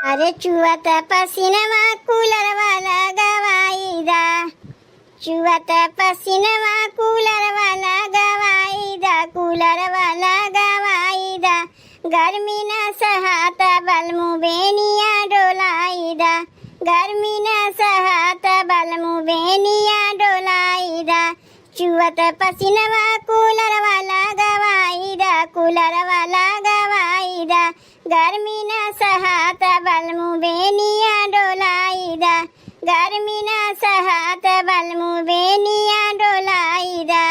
अरे चुअत पसीनवा कूलर वाला गवाईदा, चुअत पसीनवा कूलर वाला गवाईदा, कूलर वाला गवाईदा। गर्मी न सहात बलमु बेनिया डोलाईदा, गर्मी न सहात बलमु बेनिया डोलाईदा। चुअत पसीनवा कूलर वाला गवाईदा, कूलर वाला गवाईदा। गर्मी न सहात बलमु बेनिया डोलाईदा, गर्मी न सहात बलमु बेनिया डोलाईदा।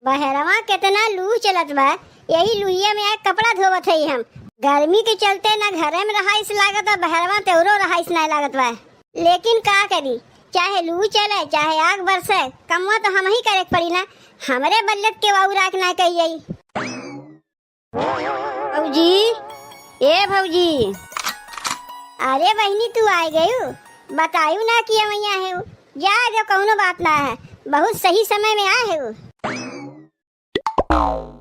बहरवा कितना लू चलत बा, यही लुइया में एक कपड़ा धोवत है हम। गर्मी के चलते ना घरे में रहाइस लागत बा, बहरवा तेरो रहाइस नहीं लागत बा। लेकिन का करी, चाहे लू चले चाहे आग बरसे, कमवा तो हम ही करे पड़ी ना। हमरे बल्लत के वाऊ राख ना कहिए। भौजी, ए भौजी, अरे बहनी तू आ गई, बतायू ना कि हम यहाँ है। जा जो कौनो बात ना है, बहुत सही समय में आए हो।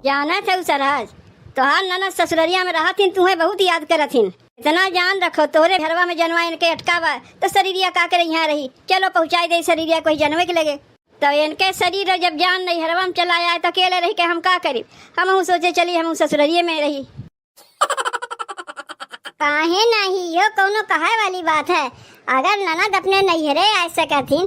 जाना था सरहज, तोहार ननद ससुररिया में रहा थीन, तुम्हें बहुत याद करत थीन। इतना जान रखो, तोहरे घरवा में जनवा इनके अटकावा तो शरीरिया का करे यहाँ रही। चलो पहुँचाई दे शरीरिया, कोई जनवे के लगे तो इनके शरीर जब जान नहीं हरवा में चला आए तो अकेले रही के हम का करी। हम सोचे चली हम ससुररिये में रही। काहे नहीं, यो कौनो कहे वाली बात है। अगर ननद अपने नैहरे आ सकतीन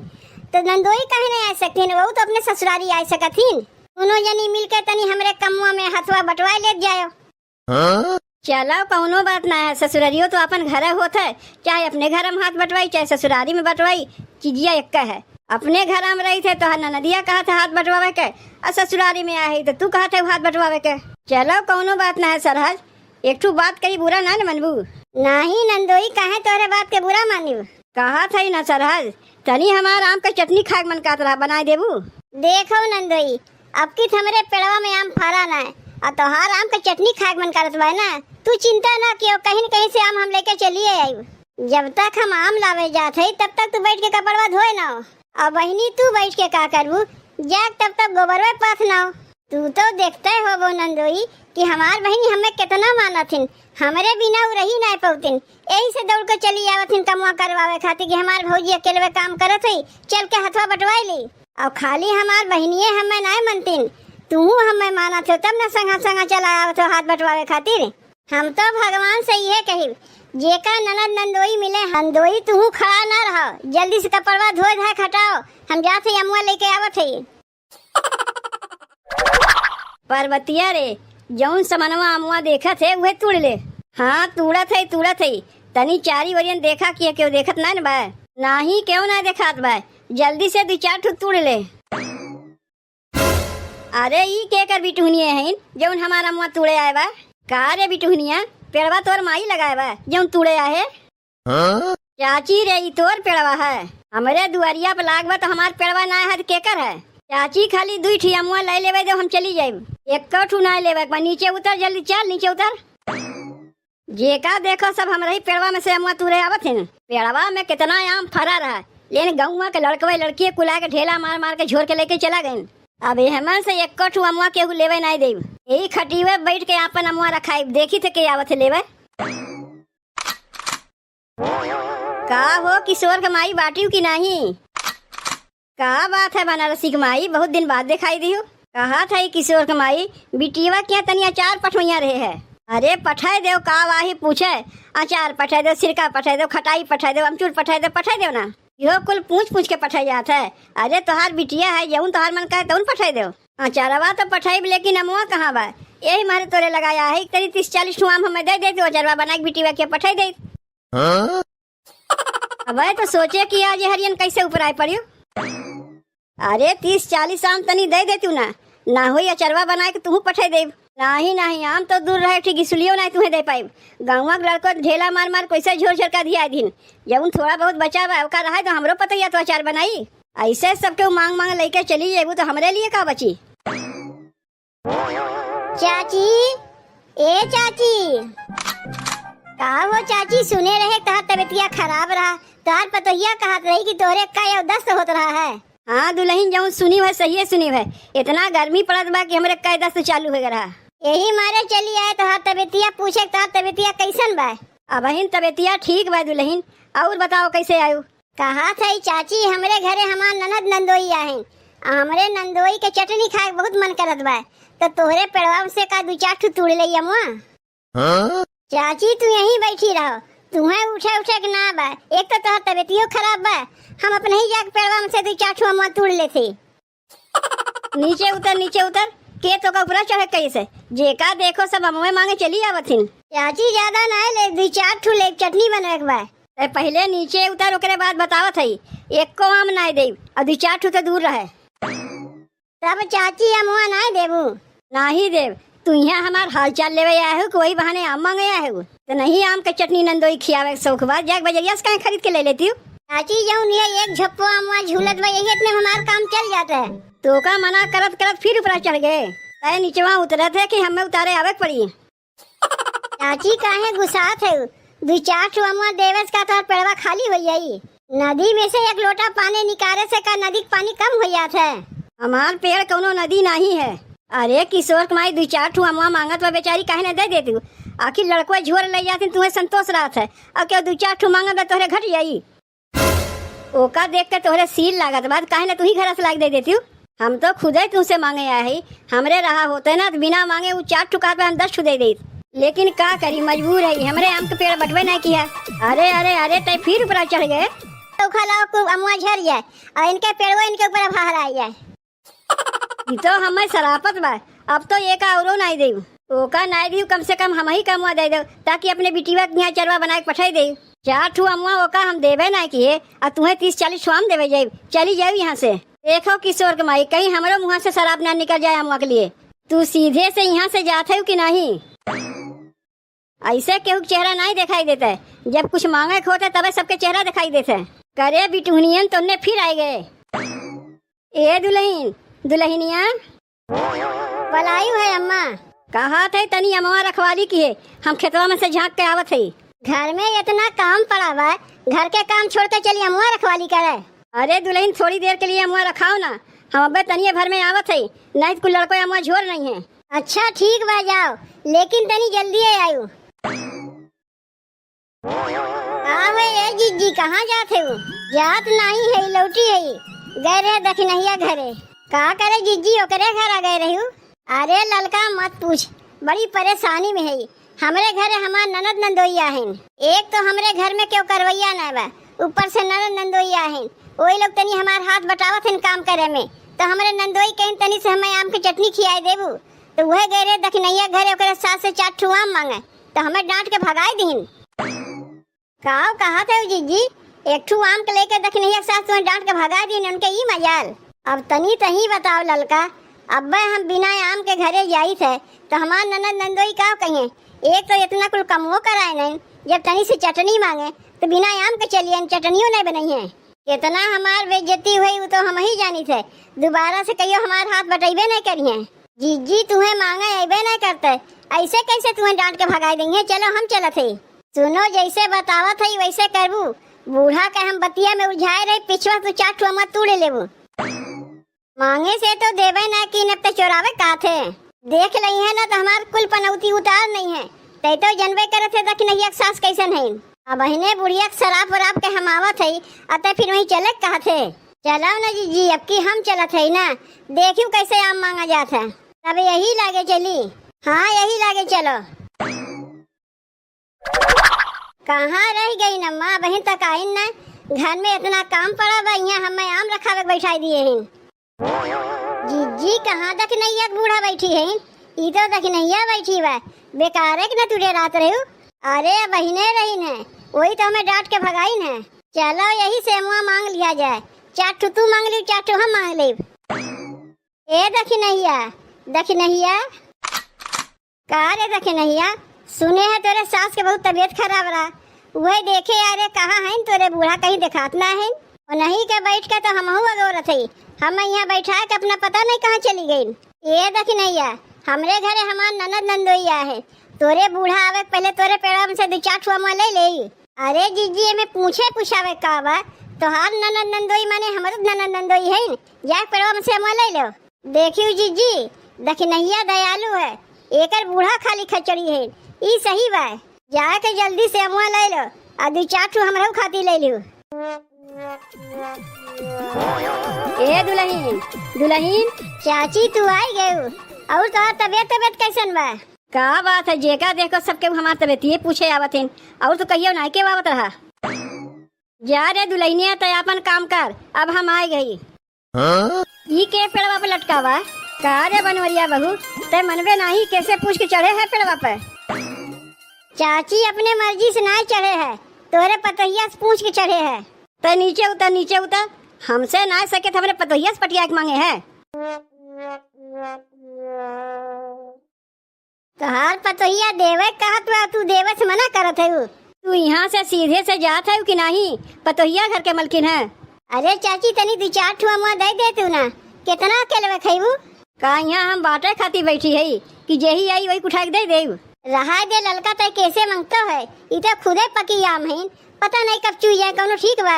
तो नंदोई काहे नहीं आ सकतीन, वो तो अपने ससुरारी आ सकतीन। दोनों जनी मिलके तनी हमरे कमुआ में हथवा बटवाई ले जाओ। चलो कौनो बात ना है, ससुरारियो तो अपन घर होता है, चाहे अपने घर में हाथ बटवाई चाहे ससुरारी में बटवाई, चीजिया एक है। अपने घर में रही थे तो ननदिया कहा था हाथ बटवावे के, और ससुरारी में आई तो तू कहा थे हाथ बटवावे के। चलो कौनो बात ना है सरहज, एक ठू बात कही बुरा ना मनबू। नहीं नंदोई, काहे तोरे बात के बुरा मानी। कहा था ना सरहज, तनी हमार आम का चटनी खाए मन का तरह बनाए देबू। देखो नंदोई, अब की हमरे पेड़वा में आम फरा ना है और तोहार आम का चटनी खाए मन करत बा ना। तू चिंता ना कियो, कहीं न कहीं से आम हम लेके चलिए आई। जब तक हम आम लावे जाते है तब तक तू बैठ के कपड़वा धोए ना। और बहनी तू बैठ के का करबू, जाग तब तक गोबरवा पाथ ना। तू तो देखते हो वो नंदोई कि हमार बहनी हमें कितना मानथिन, हमरे बिना उ रही नहीं पौतिन। यही से दौड़ के चली आवथिन कमुआ करवावे खातिर कि हमार भौजी अकेले काम करत है, चल के हथवा बटवाई ली। और खाली हमार बहनिये हमें नहीं मनतीन, तू हमें माना थे तब न संगा संगा चला आवत हो हाथ बटवावे खातिर। हम तो भगवान से ये कही, जेका ननद नंदोई मिले नंदोई तू खड़ा ना रहो, जल्दी से कपड़वा धोए धाए खटाओ, हम जाते अमुआ लेके आवत है। पर्वतिया रे, जौन समनवा अमुआ देखा थे वह तुड़ ले। हाँ तुड़त है, तनी चारी वरियन देखा कि क्यों देखत ना बा, नाही क्यों ना देखात बा, जल्दी से 2-4 ठू तुड़ ले। अरे ई के कर बिटुहनिया है जौन हमारा मुआ तुड़े आए बा। का रे बिटुहनिया, पेड़वा तोर माई लगाए बा जौन तुड़े आए। चाची रे, ई तोर पेड़वा है, हमरे दुआरिया पे लाग बा तो हमार पेड़वा ना है के कर है। चाची खाली 2 ठी अमुआ ले लेवे जो हम चली जाइब, एक ठू ना लेवे। नीचे उतर, जल्दी चल नीचे उतर। जेका देखो सब हमरा ही पेड़वा में से अमुआ तुड़े आवत है। पेड़वा में कितना आम फरा रहा, लेकिन गौवा के लड़कवे लड़की कुला के ढेला मार मार के झोर के लेके चला गए। अब हेमन से एक ठू अमुआ केहू लेवे नहीं देव, यही खटीवे बैठ के अपन अमुआ रखाई, देखी थे के आवत लेवे। का हो किशोर के माई बाटियो की नहीं? का बात है बनारसी के माई, बहुत दिन बाद दिखाई दी हो। कहा था किशोर के माई बिटिया क्या तनी अचार पठोइया रहे है। अरे पठाए दो, का वाही पूछे, अचार पठाए दो, सिरका पठाए दो, खटाई पठाए दो, अमचूर पठाए दो ना। यो कुल पूछ के पठाई जात है। अरे तोहार बिटिया है, जौन तोहार मन का है तौन पठाई दो। अचारवा तो पठाई, लेकिन अमुआ कहाँ बा, यही मारे तोरे लगाया है। तरी 30-40 ठू आम हमें दे दे, अचारवा बना के बिटिया के पठाई दे। अब तो सोचे कि आज हरियन कैसे ऊपर आए पड़ियो। अरे 30-40 आम तनी दे दे तू ना हुई अचारवा बना के तू पठाई दे। नहीं आम तो दूर रहे, ठीक इसलिए नहीं तुम्हें दे पाई। गाँव के लड़को ढेला मार मार कैसे झोर झोर का दिया दिन, जब थोड़ा बहुत बचा बा ओका रहा तो हमरो पता या तो अचार बनाई। ऐसे सबके मांग मांग लेके चली जेबू तो हमरे लिए का बची। चाची, ए चाची, का हो चाची, सुने रहे तोहार तबियतिया खराब रहा, तोहार पतोहिया कहत रही कि तोरे का दस्त होत रहा है। हाँ दुल्हन, जऊँ सुनी है सही सुनी है, इतना गर्मी पड़त बा कि हमरे का दस्त चालू हो रहा। यही मारे चली आए तोहार तबियतिया पूछे तोहार तबियतिया कैसन बा। अबहिन तबेतिया ठीक बा दुल्हन। और बताओ कैसे आयु? कहा था चाची हमरे घरे हमार ननद नंदोई आहें। हमरे नंदोई के चटनी खाए के बहुत मन करत बा। तो तोहरे पेड़वा से का 2-4 ठू तोड़ ले अमुआ। चाची तू यहीं बैठी रहो, तुम्हें उठे उठे के ना बा। एक तो तोहर तबीयतियो खराब बा, हम अपने ही जाके पेड़वा से 2-4 ठू अमुआ तोड़ लेते। नीचे उतर के तो का ऊपर चढ़े कैसे? जेका देखो सब अमुए मांगे चली आवथिन। चाची ज्यादा ना ले, 2-4 ठू ले चटनी बनवे के बा। पहले नीचे उतर, ओकरे बाद बतावत हई। एक को आम ना देव और 2-4 ठू तो दूर रहे। तब चाची अमुआ ना देबू? नाही देव। तू यहाँ हमार हाल चाल लेवे आया हो कि वही बहाने आम मांगे आया हो? तो नहीं आम के चटनी नंदोई खियावे शौक बा, जाके बजरिया से कहीं खरीद के ले लेती हूँ। चाची जौन ये एक झप्पो अमुआ झूलत बा, यही इतने हमार काम चल जाता है। तो का मना करत करत फिर ऊपर चढ़ गए। तय नीचवा उतरे थे कि हमें उतारे आवे पड़ी। चाची काहे गुस्सात है? 2-4 ठू अमुआ देवस का तोहर पेड़वा खाली हो जाई। नदी में से एक लोटा पानी निकाले से का नदी का पानी कम हो जाता है। हमार पेड़ कोनो नदी नहीं है। अरे किशोर कुमारी 2-4 ठू अमुआ मांगत बा, बेचारी काहे न दे देती? आखिर लड़को झोर ले जाती, तुम्हें संतोष रात है। और क्या 2-4 ठू मांगत बा तोहरे घट जाई? ओका देख के तोहरे सील लागत बाद काहे न तू ही घर से लाग दे देती हूँ? हम तो खुद ही तुमसे मांगे आए ही। हमरे रहा होते ना तो बिना मांगे वो 4 ठू काट पे हम 10 ठू दे दी। लेकिन का करी, मजबूर है। हमरे आम के पेड़ बटवे नहीं किया। अरे अरे अरे तय फिर ऊपर चढ़ गए। तो खलाओ को अमुआ झर जाए और इनके पेड़वा इनके ऊपर बाहर आ जाए। तो हमें शराफत बा। अब तो एक औरो नहीं दे, ओका नहीं दी, कम से कम हम ही का अमुआ दे दो, ताकि अपने बिटिया के यहाँ चरवा बना के पठाई दे। 4 ठू अमुआ ओका हम देवे नहीं किए और तुम्हें 30-40 ठू आम देवे जाए। चली जाओ यहाँ से। देखो किशोर के माई, कहीं हमारे मुँह से शराब ना निकल जाए अमुआ के लिए। तू सीधे से यहाँ से जाते हो कि नहीं? ऐसे केहू चेहरा नहीं दिखाई देता है। जब कुछ मांगे होते तबे सबके चेहरा दिखाई देते है। करे बिटुहनियन तो ने फिर आए गए। ए दुल्हनिया पलायू है अम्मा। कहा थे तनी अमुआ रखवाली की है, हम खेतवा में से झाँक के आवत है। घर में इतना काम पड़ा हुआ है, घर के काम छोड़ के चलिए अमुआ रखवाली करे। अरे दुल्हन थोड़ी देर के लिए अमुआ रखाओ ना, हम अब तनिए भर में आवत है, नहीं तो कुछ लड़को अमुआ झोर नहीं है। अच्छा ठीक बा जाओ, लेकिन तनी जल्दी आयु। जीजी कहाँ जाते हो? जात नहीं है, लौटी है। गए रहे दखनहिया घरे। का करे जीजी ओकरे घर आ गए रही? अरे ललका मत पूछ, बड़ी परेशानी में है। हमरे घरे हमार ननद नंदोइया हैं। एक तो हमरे घर में क्यों करवैया ना बा, ऊपर से ननद नंदोइया हैं। वही लोग तनी हमार हाथ बटावत हैं काम करे में। तो हमरे नंदोई कहीं तनी से हमें आम की चटनी खियाई देबू। तो वह गए रहे दखनहिया घरे, ओकरे 7 से 4 ठू आम मांगे तो हमें डांट के भगाई दीन। कहा था जीजी? 1 ठू आम के लेके दखनहिया के साथ तुम्हें डांट के भगा दी उनके ई मजाल। अब तनी तही बताओ ललका, अब हम बिना आम के घरे जाई थे तो हमार ननद नंदोई का कहें? एक तो इतना कुल कमो कराए नहीं, जब तनी से चटनी मांगे तो बिना आम के चलिए चटनियों नहीं बनाई है। कितना हमार बेइज्जती हुई वो तो हम ही जानी थे। दोबारा से कहियो हमार हाथ बटेबे नहीं करिए। जीजी तुम्हें मांगे अबे नहीं करते, ऐसे कैसे तुम्हें डांट के भगाई देंगे? चलो हम चलत है। सुनो जैसे बतावत है वैसे करबू। बूढ़ा के हम बतिया में उलझाए रहे, पिछवा तो 4 ठू अमुआ तोड़ लेबू। मांगे से तो देवे ना कि नब तक चोरावे का थे। देख लई है ना तो हमार कुल पनौती उतार नहीं है। तै तो जनबे करे थे दखनहिया के सास कैसन है। अब बहने बुढ़िया के शराब वराब के हम आवत है, अतः फिर वही चले कहा थे। चलो ना जीजी, अब की हम चलत है ना, देखियो कैसे आम मांगा जाता है। तब यही लागे चली। हाँ यही लागे चलो। कहाँ रह गई नम्मा? बहन तक आई ना, घर में इतना काम पड़ा बा, यहाँ हमें आम रखा बैठा दिए हैं। जीजी कहाँ दखनहिया बूढ़ा बैठी है? ई तो दखनहिया बैठी बा, बेकार है कि न तुझे रात रही। अरे बहिने रही ने, वही तो हमें डांट के भगाई ने। चलो यही से अमुआ मांग लिया जाए। 4 ठू तू मांग ली, 4 ठू हम मांग ली। ए दखनहिया का रे दखनहिया? सुने है तेरे सास के बहुत तबीयत खराब रहा, वही देखे यारे कहाँ है तोरे बूढ़ा, कहीं दिखात ना है। और नहीं के बैठ के तो हम अगोरत है, हम यहाँ बैठा के अपना पता नहीं कहाँ चली गई। ये दखनहिया हमरे घरे हमार ननद नंदोइया है, तोरे बूढ़ा आवे पहले तोरे पेड़ा में से 2-4 ठू अमुआ ले ले। अरे जीजी में पूछावे का बा, तोहार ननद नंदोई माने हमर ननद नंदोई है, जा पेड़ा में से अमुआ ले लो। देखियो जीजी दखनहिया दयालु है, एकर बूढ़ा खाली खचड़ी है, ई सही बा। जाए के जल्दी से अमुआ ले लो और 2-4 ठू हमरा खाती ले लियो। ए दुल्हन दुल्हन, चाची तू आई गई और तोहर तबियत कैसन बा? का बात है, जेका देखो सबके हमार तबियतिये पूछे आवत हैं और तो कहियो नहीं के आवत रहा। जा रे दुल्हनिया, तय अपन काम कर, अब हम आ गई। ई के पेड़वा पे लटकावा? का रे बनवरिया बहू, ते मनवे नहीं कैसे पूछ के चढ़े है पेड़वा पे? चाची अपने मर्जी से नहीं चढ़े है, तोरे पतोहिया से पूछ के चढ़े है। ते नीचे उतर, नीचे उतर, हमसे ना सके तो हमरे पतोहिया से पटिया के मांगे है। तोहार पतोहिया देवे कहत बा, तू देवे से मना करत है। तू यहाँ से सीधे से जात है कि नहीं? पतोहिया घर के मलकिन है। अरे चाची तनी 2-4 ठू अमुआ दे दे तू ना, कितना अकेले खैबू? का यहाँ हम बाटे खाती बैठी है कि जेही आई वही उठा के दे दे। रहा दे ललका तय कैसे मांगतो है, इते खुदे पकी आम है, पता नहीं कब चुई जाए कौनो ठीक बा।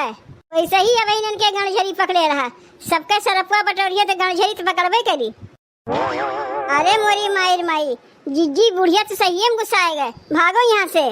वैसे ही अब इनन के गणझरी पकड़े रहा, सबके सरपुआ बटोरिया तो गणझरी तो पकड़बे करी। अरे मोरी माई, जिज्जी बुढ़िया तो सही में गुस्सा गए, भागो यहाँ से।